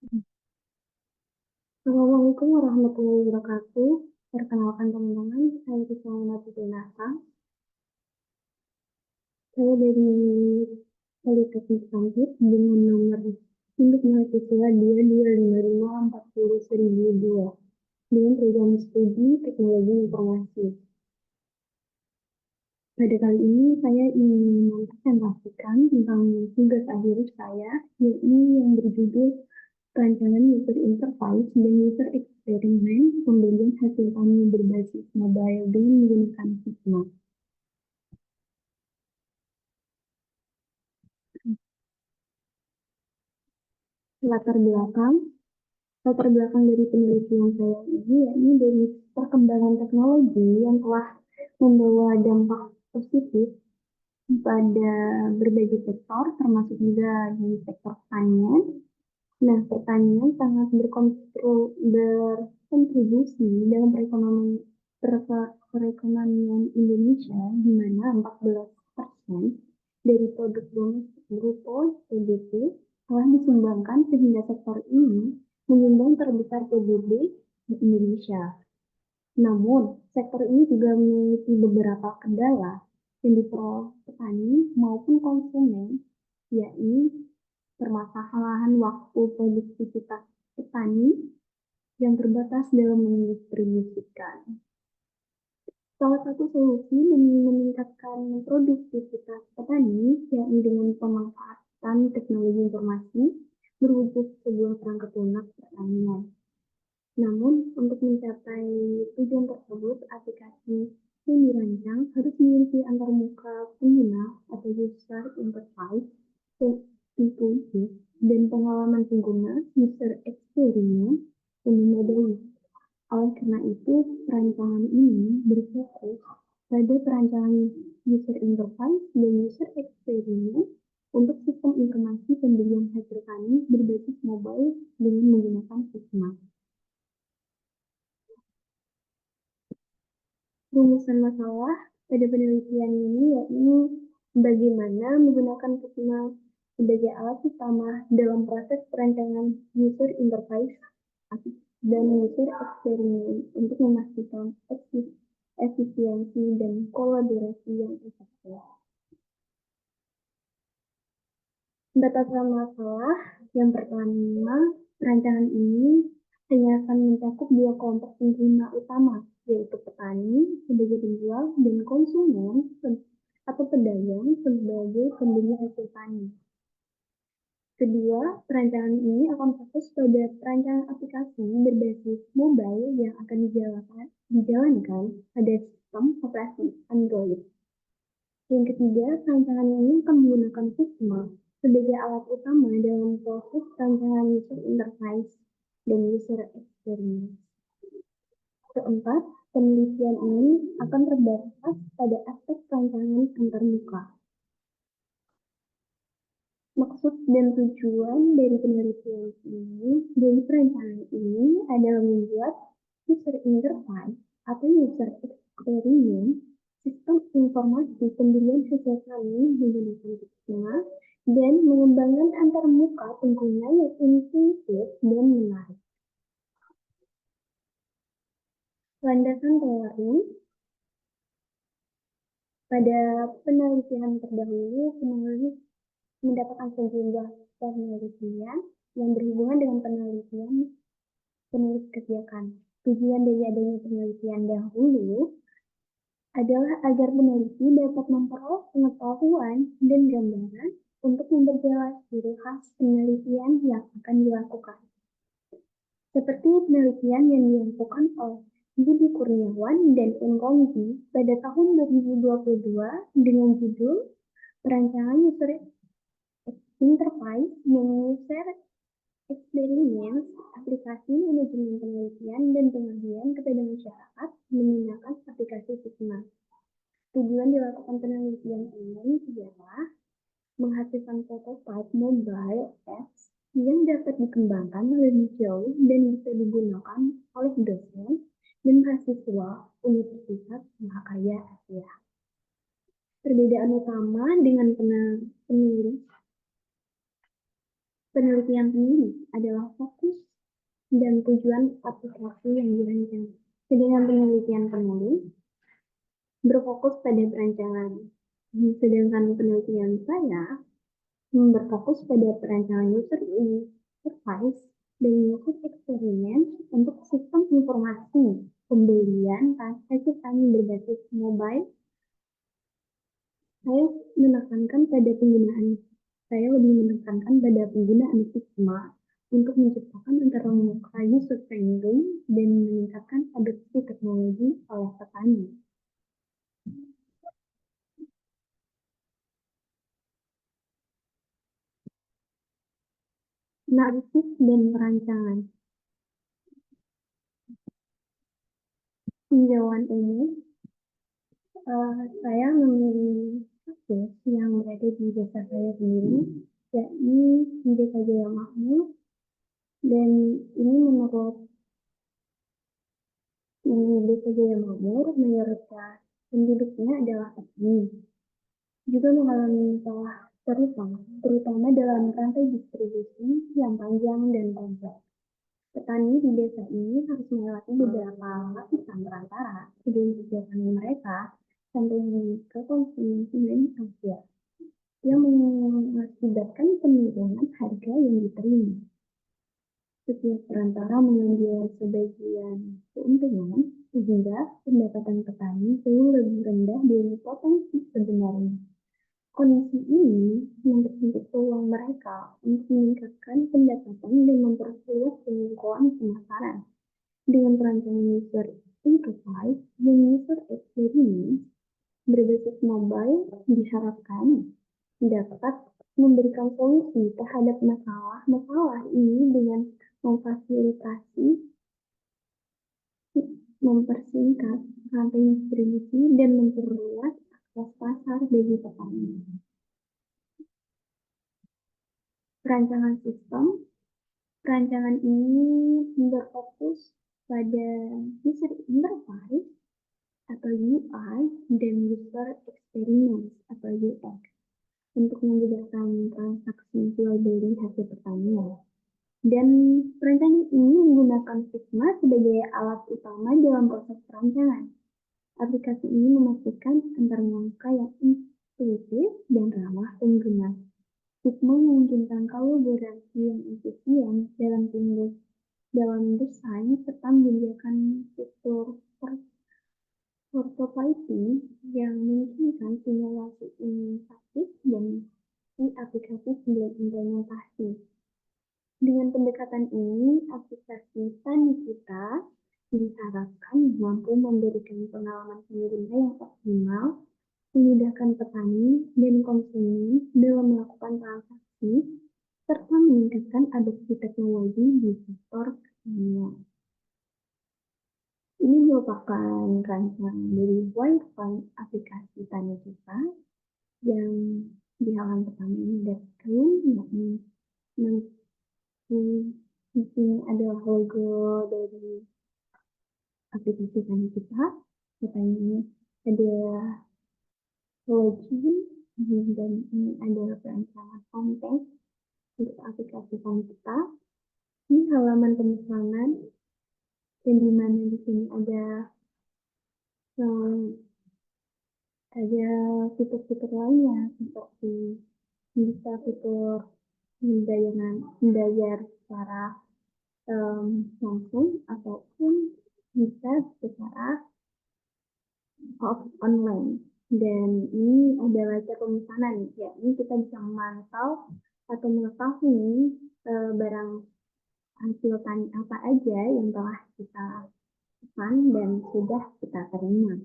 Assalamualaikum warahmatullahi wabarakatuh. Perkenalkan teman-teman, saya Rizwana Titinasa. Saya dari Politeknik Sambit dengan nomor induk mahasiswa 225540002 dengan program studi Teknologi Informasi. Pada kali ini saya ingin mempresentasikan tentang tugas akhir saya, yaitu yang berjudul Perancangan User Interface dan User Experience pembelian hasil tani berbasis mobile dengan menggunakan Figma. Latar belakang dari penelitian saya ini yakni dari perkembangan teknologi yang telah membawa dampak positif pada berbagai sektor, termasuk juga di sektor pertanian. Nah, pertanian sangat berkontribusi dalam perekonomian Indonesia, di mana 14% dari produk domestik bruto (PDB) telah disumbangkan, sehingga sektor ini menyumbang terbesar PDB di Indonesia. Namun, sektor ini juga memiliki beberapa kendala yang diperoleh petani maupun konsumen, yakni permasalahan waktu produktivitas petani yang terbatas dalam mendistribusikan. Salah satu solusi demi meningkatkan produktivitas petani yakni dengan pemanfaatan teknologi informasi berwujud sebuah perangkat lunak pertanian. Namun, untuk mencapai tujuan tersebut, aplikasi yang dirancang harus memiliki antarmuka pengguna atau user interface yang intuitif dan pengalaman pengguna user experience yang memadai. Oleh karena itu, perancangan ini berfokus pada perancangan user interface dan user experience untuk sistem informasi pembelian hasil tani berbasis mobile dengan menggunakan Figma. Rumusan masalah pada penelitian ini yakni bagaimana menggunakan Figma sebagai alat utama dalam proses perancangan user interface dan user experience untuk memastikan efisiensi dan kolaborasi yang efektif. Batasan masalah yang pertama, perancangan ini hanya akan mencakup dua kelompok pengguna utama, yaitu petani sebagai penjual dan konsumen atau pedagang sebagai pembeli hasil tani. Kedua, perancangan ini akan fokus pada perancangan aplikasi berbasis mobile yang akan dijalankan pada sistem operasi Android. Yang ketiga, perancangan ini akan menggunakan Figma sebagai alat utama dalam proses perancangan user interface dan user experience. Keempat, penelitian ini akan terbatas pada aspek perancangan antarmuka. Maksud dan tujuan dari penelitian ini, dari perancangan ini adalah membuat user interface atau user experience sistem informasi pembelian hasil tani menggunakan Figma dan mengembangkan antarmuka pengguna yang intuitif dan menarik. Landasan teori. Pada penelitian terdahulu, penulis mendapatkan sejumlah penelitian yang berhubungan dengan penelitian penulis kerjakan. Tujuan dari adanya penelitian dahulu adalah agar peneliti dapat memperoleh pengetahuan dan gambaran untuk memperjelas ciri khas penelitian yang akan dilakukan. Seperti penelitian yang dilakukan oleh Budi Kurniawan dan M. Romzi pada tahun 2022 dengan judul Perancangan User Interface dan User Experience Aplikasi Manajemen Penelitian dan Pengabdian kepada Masyarakat menggunakan aplikasi Figma. Tujuan dilakukan penelitian ini adalah menghasilkan prototipe mobile apps yang dapat dikembangkan lebih jauh dan bisa digunakan oleh dosen dan mahasiswa Universitas Mahakaya Asia. Perbedaan utama dengan penelitian penulis adalah fokus dan tujuan aplikasi yang dirancang. Sedangkan penelitian penulis berfokus pada perancangan. Sedangkan penelitian saya berfokus pada perancangan user interface dan user experience untuk sistem informasi pembelian transaksi kami berbasis mobile. Saya lebih menekankan pada penggunaan Figma untuk menciptakan antara muka user friendly dan meningkatkan adopsi teknologi oleh petani. Analisis dan perancangan. Tinjauan umum, saya memilih kasus yang berada di desa saya sendiri, yakni di Desa Jaya Makmur, dan ini menurut di Desa Jaya Makmur, mayoritas penduduknya adalah petani. Juga mengalami masalah terutama dalam rantai distribusi yang panjang dan kompleks. Petani di desa ini harus melewati beberapa lapisan perantara sebelum kegiatan mereka sampai ke konsumen akhir, yang mengakibatkan penurunan harga yang diterima. Setiap perantara mengambil sebagian keuntungan sehingga pendapatan petani jauh lebih rendah dari potensi sebenarnya. Kondisi ini mempersulit peluang mereka untuk meningkatkan pendapatan dan memperluas jangkauan pemasaran. Dengan perancangan user interface dan user experience berbasis mobile diharapkan dapat memberikan solusi terhadap masalah ini dengan mempersingkat rantai distribusi dan memperluas akses pasar bagi petani. Perancangan sistem. Perancangan ini berfokus pada user interface atau UI dan user experience atau UX untuk memudahkan transaksi jual beli hasil pertanian. Dan perancangan ini menggunakan Figma sebagai alat utama dalam proses perancangan. Aplikasi ini memastikan antar langkah yang intuitif dan ramah pengguna. Figma memungkinkan kolaborasi yang efisien dalam desain serta menyediakan fitur prototyping yang memungkinkan simulasi interaktif dan di aplikasi sebelum implementasi. Dengan pendekatan ini, aplikasi tani kita diharapkan mampu memberikan pengalaman pengguna yang optimal, memudahkan petani dan konsumen dalam melakukan transaksi, serta meningkatkan adopsi teknologi di sektor pertanian. Ini merupakan rancangan dari wireframe aplikasi tani kita yang di halaman pertama ini yakni di sini adalah logo dari aplikasi tani kita. Katanya ada login dan ini adalah perancangan konten untuk aplikasi tani kita. Ini halaman pemesanan dan di mana di sini ada fitur-fitur lainnya seperti bisa fitur membayar secara langsung ataupun bisa secara online. Dan ini adalah cara pemesanan, yakni kita bisa memantau atau mengetahui barang hasil tani apa aja yang telah kita pesan dan sudah kita terima.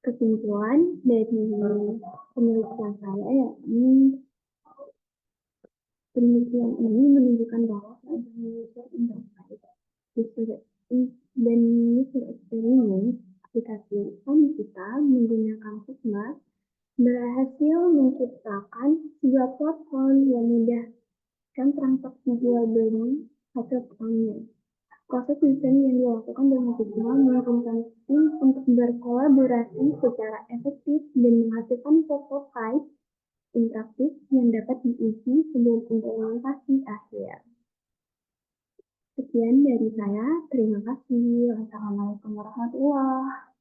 Kesimpulan dari penelitian saya yakni penelitian ini menunjukkan bahwa user interface dan user experience aplikasi tani kita menggunakan Figma berhasil menciptakan sebuah platform yang memudahkan transaksi jual beli hasil pertanian. Proses desain yang dilakukan dalam Figma menurunkan tim untuk berkolaborasi secara efektif dan menghasilkan prototipe interaktif yang dapat diuji sebelum implementasi akhir. Sekian dari saya, terima kasih. Wassalamualaikum warahmatullahi wabarakatuh.